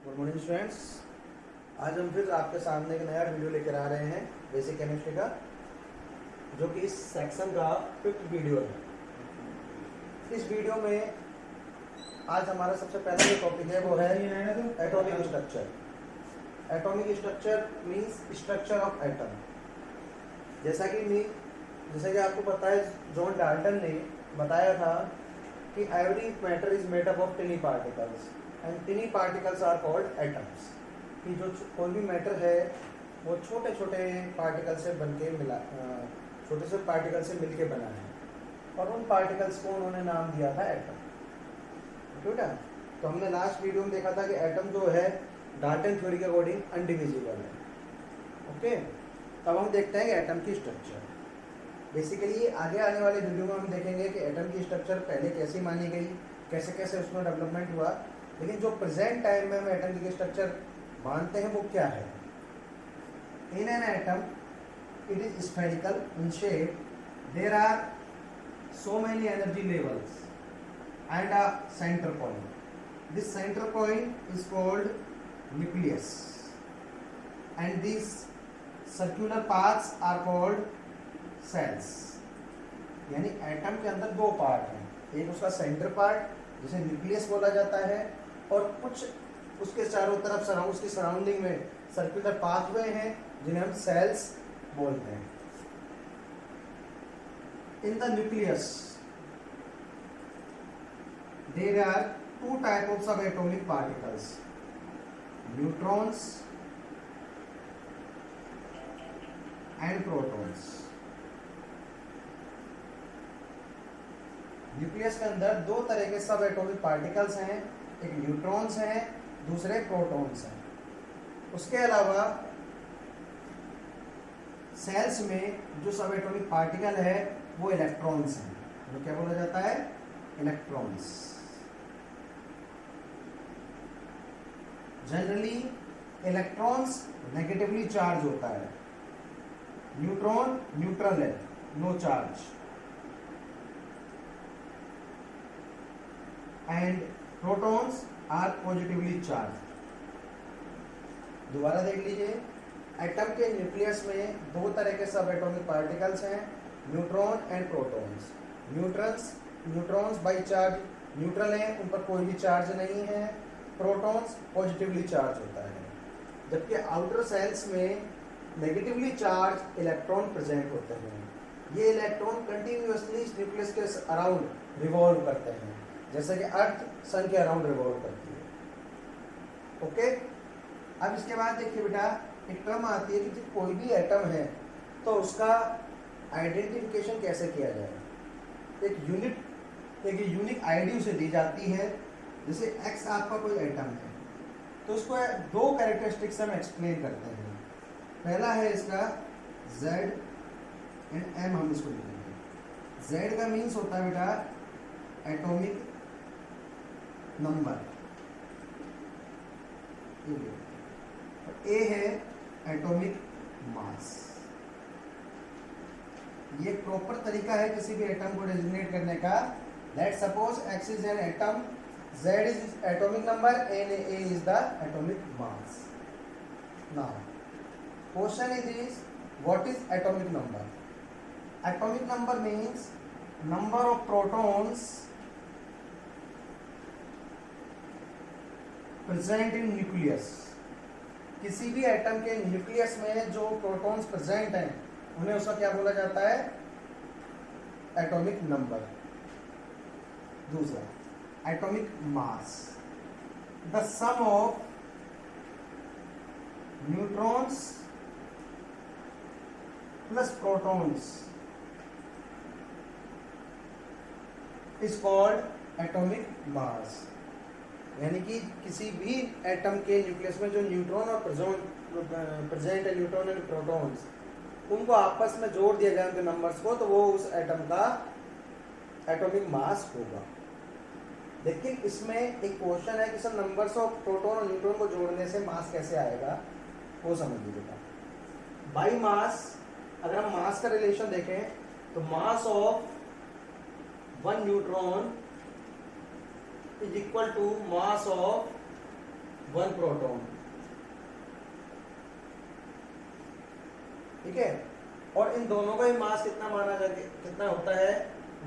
Good morning students. आज हम फिर आपके सामने एक नया वीडियो लेकर आ रहे हैं बेसिक केमिस्ट्री का, जो कि इस सेक्शन का 5th वीडियो है। इस वीडियो में आज हमारा सबसे पहला जो टॉपिक है वो है atomic structure. Atomic structure means structure of atom. जैसा कि आपको पता है, जॉन डाल्टन ने बताया था कि every matter is made up of tiny particles and tiny particles are called atoms. कि जो कोई भी मैटर है वो छोटे छोटे पार्टिकल से छोटे से पार्टिकल से मिलके बना है, और उन पार्टिकल्स को उन्होंने नाम दिया था एटम। ठीक है, तो हमने लास्ट वीडियो में देखा था कि एटम जो है डाल्टन थ्योरी के अकॉर्डिंग अनडिविजिबल है। ओके, तब हम देखते हैं कि एटम की स्ट्रक्चर। बेसिकली आगे आने वाले वीडियो में हम देखेंगे कि एटम की स्ट्रक्चर पहले कैसी मानी गई, कैसे कैसे उसमें डेवलपमेंट हुआ, लेकिन जो प्रेजेंट टाइम में हम एटम की स्ट्रक्चर मानते हैं वो क्या है। In an atom it is spherical in shape, there are so many energy levels and a center point. This center point is called nucleus, and these circular paths are called cells. यानी atom के अंदर दो part हैं, एक उसका centre part जिसे nucleus बोला जाता है, और कुछ उसके चारों तरफ उसकी सराउंडिंग में सर्कुलर पाथवे हैं जिन्हें हम सेल्स बोलते हैं। In the nucleus, there are two types of atomic particles: neutrons and protons. Nucleus के अंदर दो तरह के सब एटॉमिक पार्टिकल्स हैं, एक न्यूट्रॉन्स हैं, दूसरे प्रोटॉन्स हैं। उसके अलावा सेल्स में जो सब एटॉमिक पार्टिकल है वो इलेक्ट्रॉन्स हैं। वो क्या बोला जाता है? Electrons. Generally electrons negatively charge होता है, न्यूट्रॉन न्यूट्रल है, no charge, and protons are positively charge. दोबारा देख लीजिए, एटम के न्यूक्लियस में दो तरह के सब एटॉमिक पार्टिकल्स हैं, neutron and protons. Neutrons by charge neutral हैं, उन पर कोई भी चार्ज नहीं है। प्रोटॉन्स पॉजिटिवली चार्ज होता है, जबकि आउटर सेल्स में नेगेटिवली चार्ज इलेक्ट्रॉन प्रेजेंट होते हैं। ये इलेक्ट्रॉन कंटिन्यूअसली न्यूक्लियस के अराउंड रिवॉल्व करते हैं, जैसे कि अर्थ सन के अराउंड रिवॉल्व करती है। ओके, अब इसके बाद देखिए बेटा, एक टर्म आती है कि कोई भी एटम है तो उसका आइडेंटिफिकेशन कैसे किया जाए। एक यूनिक आईडी उसे दी जाती है। जैसे एक्स आपका कोई एटम है तो उसको दो कैरेक्टरिस्टिक्स हम एक्सप्लेन करते हैं। पहला है इसका जेड एंड एम, हम इसको लिखेंगे। जेड का मीन्स होता है बेटा एटॉमिक नंबर, ए है एटॉमिक मास। ये प्रॉपर तरीका है किसी भी एटम को डेजिग्नेट करने का। Let suppose X is an atom, Z is atomic number, N A is the atomic mass. Now question is what is atomic number? Atomic number means number of protons present in nucleus. किसी भी atom के nucleus में जो protons present हैं उन्हें उसका क्या बोला जाता है? Atomic number. दूसरा atomic mass, the sum of neutrons plus protons is called atomic mass. यानी कि किसी भी एटम के न्यूक्लियस में जो न्यूट्रॉन और प्रेजेंट है, न्यूट्रॉन एंड प्रोटॉन्स, उनको आपस में जोड़ दिया जाए उनके नंबर्स को, तो वो उस एटम का एटॉमिक मास होगा। लेकिन इसमें एक क्वेश्चन है कि सर नंबर्स ऑफ प्रोटॉन और न्यूट्रॉन को जोड़ने से मास कैसे आएगा, वो समझ लीजिएगा। बाई मास, अगर हम मास का रिलेशन देखें तो mass of one neutron is equal to mass of 1 proton, ठीक है। और इन दोनों का ही मास कितना माना जाए, कितना होता है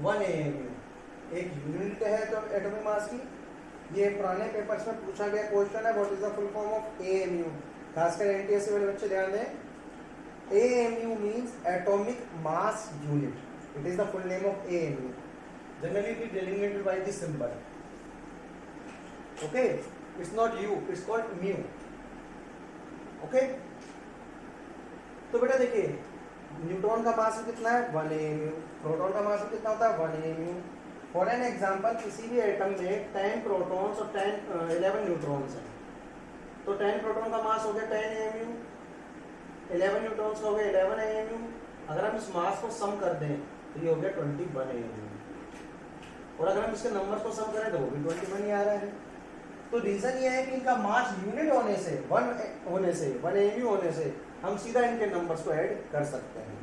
1 AMU। एक यूनिट है तो एटॉमिक मास की। ये पुराने पेपर्स में पूछा गया क्वेश्चन है, what is the full form of AMU। खासकर एनटीएससी वाले बच्चे ध्यान दें, AMU means atomic mass unit, it is the full name of AMU, generally it is delineated by this symbol, okay. It's not U, it's called mu, okay. तो बेटा देखिए, neutron का मास कितना है 1 AMU, प्रोटॉन का मास कितना होता है 1 AMU। फॉर एन एग्जांपल, किसी भी एटम में 10 प्रोटॉन्स और 11 न्यूट्रॉन्स हैं, तो 10 प्रोटॉन का मास हो गया 10 AMU, 11 न्यूट्रॉन्स का हो गया 11 AMU। अगर हम इस मास को सम कर दें तो ये हो गया 21 AMU, और अगर हम इसके नंबर्स को सम करें तो वो भी 21 ही आ रहा है। तो रीजन ये है कि इनका मास यूनिट होने से 1 AMU होने से हम सीधा इनके नंबर्स को ऐड कर सकते हैं,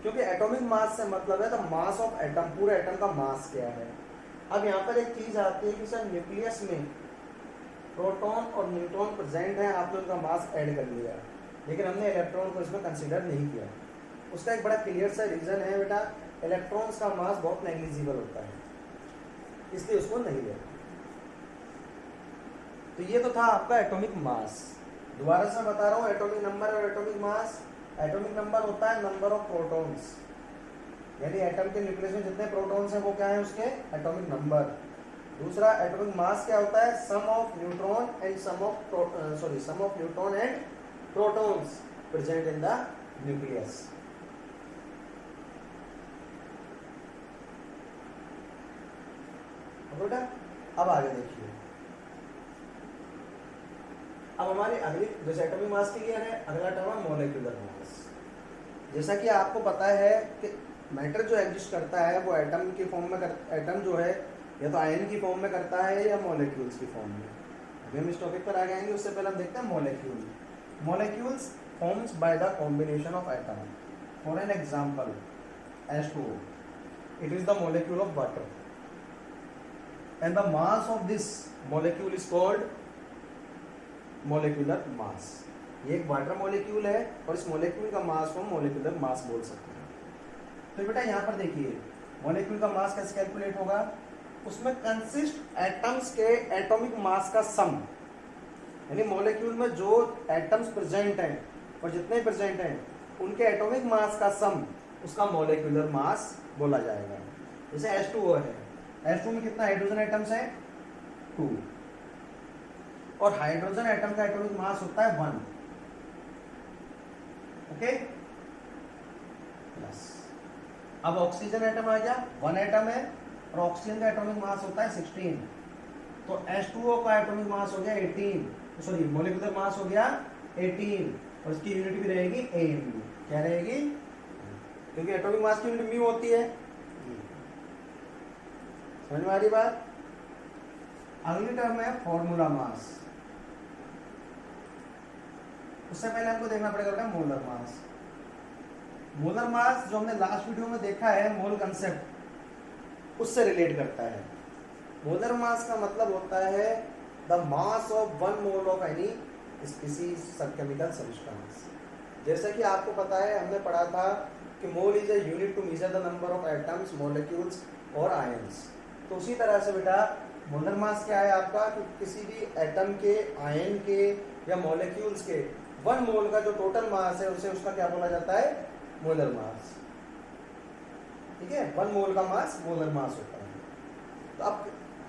क्योंकि एटॉमिक मास से मतलब है द मास ऑफ एटम, पूरे एटम का मास क्या है। अब यहाँ पर एक चीज आती है कि सर न्यूक्लियस में प्रोटॉन और न्यूट्रॉन प्रेजेंट है, आपने उनका मास ऐड कर लिया, लेकिन हमने इलेक्ट्रॉन को इसमें कंसीडर नहीं किया। उसका एक बड़ा क्लियर सा रीजन है बेटा, इलेक्ट्रॉन्स का मास बहुत नेग्लिजिबल होता है, इसलिए उसको नहीं लिया। तो ये तो था आपका एटॉमिक मास। दोबारा से बता रहा हूँ, एटॉमिक नंबर और एटॉमिक मास। एटॉमिक नंबर होता है नंबर ऑफ प्रोटॉन्स, यानी एटम के न्यूक्लियस में जितने प्रोटॉन्स हैं वो क्या है उसके एटॉमिक नंबर। दूसरा एटॉमिक मास क्या होता है, sum of neutron and sum of neutron and protons present in the nucleus. बेटा अब आगे देखिए, अब हमारी अगली, जैसे एटॉमिक मास क्लियर है, अगला टर्म है मॉलिक्यूलर मास। जैसा कि आपको पता है कि मैटर जो एग्जिस्ट करता है वो एटम की फॉर्म में एटम जो है या तो आयन की फॉर्म में करता है या मॉलिक्यूल्स की फॉर्म में। अभी हम इस टॉपिक पर आ जाएंगे, उससे पहले हम देखते हैं molecule. Molecules forms by the combination of atom. For an example H2O, it is the molecule of water and the mass of this molecule is called molecular mass। ये एक वाटर मॉलिक्यूल है और इस मॉलिक्यूल का मास को molecular mass बोल सकते हैं। तो बेटा यहाँ पर देखिए, मॉलिक्यूल का मास कैसे कैलकुलेट होगा, उसमें कंसिस्ट एटम्स के एटॉमिक मास का सम, यानी मॉलिक्यूल में जो एटम्स प्रेजेंट हैं और जितने प्रेजेंट हैं उनके एटॉमिक मास का सम, उसका मॉलिक्यूलर मास बोला जाएगा। जैसे H2O है, H2 में कितना हाइड्रोजन एटम्स हैं 2, और हाइड्रोजन एटम का एटॉमिक मास होता है 1, ओके प्लस। अब ऑक्सीजन एटम आ गया, 1 एटम है और ऑक्सीजन का एटॉमिक मास होता है 16, तो H2O का एटॉमिक मास हो गया 18, सॉरी मॉलिक्यूलर मास हो गया 18, और इसकी यूनिट भी रहेगी AMU। क्या रहेगी, क्योंकि एटॉमिक मास की यूनिट म्यू होती है। समझ में आ रही बात। अगली टर्म है फॉर्मूला मास। उससे पहले हमको देखना पड़ेगा मोलर मास। मोलर मास जो हमने लास्ट वीडियो में देखा है, मोल कंसेप्ट, उससे रिलेट करता है। मोलर मास का मतलब होता है the mass of 1 mole of any species chemical substance. जैसा कि आपको पता है, हमने पढ़ा था कि mole is a unit to measure the number of atoms, molecules और आयंस। तो उसी तरह से बेटा मोलर मास क्या है आपका, कि किसी भी एटम के, आयन के या मॉलिक्यूल्स के 1 मोल का जो टोटल मास है उसे उसका क्या बोला जाता है, मोलर मास। ठीक है, 1 मोल का मास मोलर मास होता है। तो अब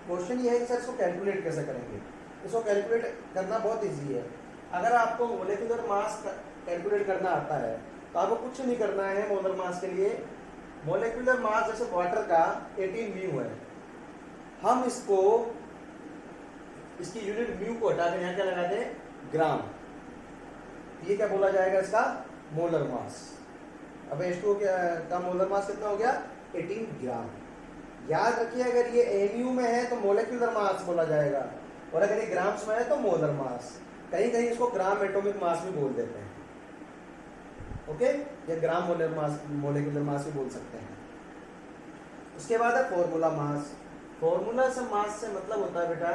क्वेश्चन ये है कि सर इसको कैलकुलेट कैसे करेंगे। इसको कैलकुलेट करना बहुत इजी है। अगर आपको मोलिकुलर मास कैलकुलेट करना आता है तो आपको कुछ नहीं करना है। मोलर मास के लिए मोलिकुलर मास जैसे वाटर का 18 म्यू है, हम इसको, इसकी यूनिट म्यू को हटाकर यहाँ क्या लगा दें, ग्राम। ये क्या बोला जाएगा, इसका मोलर मास। अब H2O का मोलर मास कितना हो गया, 18 ग्राम। याद रखिए, अगर ये AMU में है तो मोलिकुलर मास बोला जाएगा, और अगर ये ग्राम्स में है तो मोलर मास। कहीं कहीं इसको ग्राम एटॉमिक मास भी बोल देते हैं, ओके, या ग्राम मोलिकुलर मास भी बोल सकते हैं। उसके बाद है फॉर्मूला मास। फॉर्मूला से मास से मतलब होता है बेटा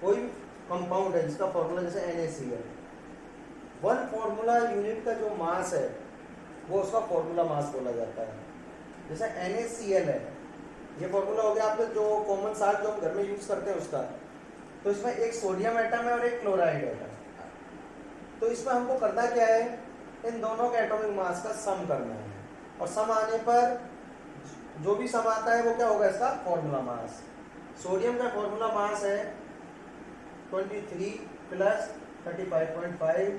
कोई भी कंपाउंड है जिसका फॉर्मूला जैसे NaCl, वन फॉर्मूला यूनिट का जो मास है वो उसका फॉर्मूला मास बोला जाता है। जैसे NaCl है, ये फॉर्मूला हो गया आपके जो कॉमन साल्ट जो हम घर में यूज करते हैं उसका। तो इसमें एक सोडियम एटम है और एक क्लोराइड एटम। तो इसमें हमको करना क्या है, इन दोनों के एटॉमिक मास का सम करना है, और सम आने पर जो भी सम आता है वो क्या होगा, इसका फॉर्मूला मास। सोडियम का फॉर्मूला मास है 23 plus 35.5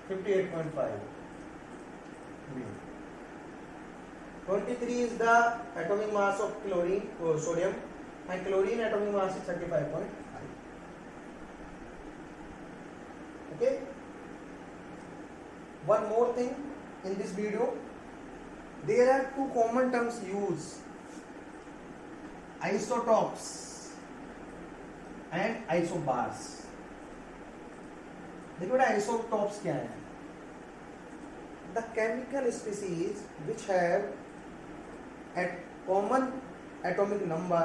58.5। 23 is the atomic mass of chlorine, sodium, and chlorine atomic mass is 35.5. Okay. One more thing in this video, there are two common terms used: isotopes and isobars. देखो बेटा isotopes क्या है? The chemical species which have a common atomic number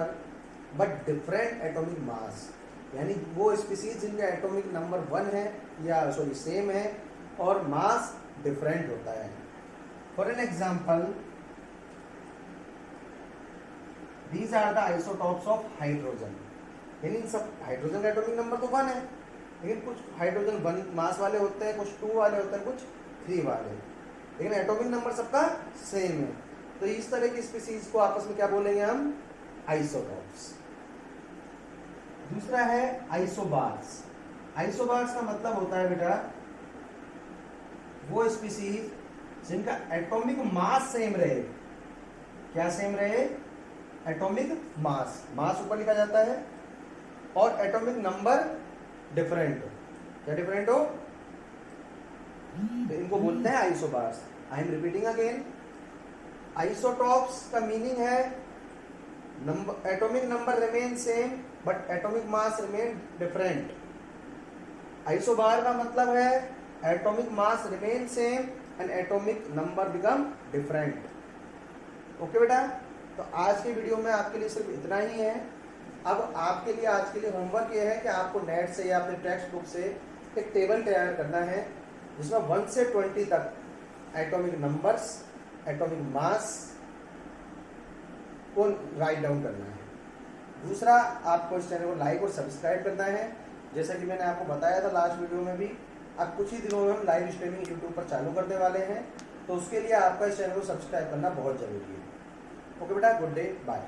but different atomic mass, यानी वो species जिनका atomic number 1 है या same है और मास डिफरेंट होता है। For an example, these are the isotopes of hydrogen, यानी सब हाइड्रोजन का एटॉमिक नंबर तो 1 है, लेकिन कुछ हाइड्रोजन 1 मास वाले होते हैं, कुछ 2 वाले होते हैं, कुछ 3 वाले, लेकिन एटॉमिक नंबर सबका सेम है। तो इस तरह की स्पीसीज को आपस में क्या बोलेंगे हम, आइसोटॉप्स। दूसरा है आइसोबार्स। आइसोबार्स का मतलब होता है बेटा वो स्पीसीज जिनका एटॉमिक मास सेम रहे। क्या सेम रहे, एटॉमिक मास, मास ऊपर लिखा जाता है, और एटॉमिक नंबर डिफरेंट हो। क्या डिफरेंट हो, तो इनको बोलते हैं isobars. I am repeating again, isotopes का मीनिंग है number, atomic number remain same but atomic mass remain different. Isobar का मतलब है atomic mass remain same and atomic number become different. Okay बेटा, तो आज की वीडियो में आपके लिए सिर्फ इतना ही है। अब आपके लिए आज के लिए होमवर्क ये है कि आपको नेट से या अपने टेक्स्ट बुक से एक टेबल तैयार करना है जिसमें 1 से 20 तक एटॉमिक नंबर्स, एटॉमिक मास को राइट डाउन करना है। दूसरा, आपको इस चैनल को लाइक और सब्सक्राइब करना है। जैसा कि मैंने आपको बताया था लास्ट वीडियो में भी, अब कुछ ही दिनों में हम लाइव स्ट्रीमिंग यूट्यूब पर चालू करने वाले हैं, तो उसके लिए आपका इस चैनल को सब्सक्राइब करना बहुत जरूरी है। ओके बेटा, गुड डे, बाय।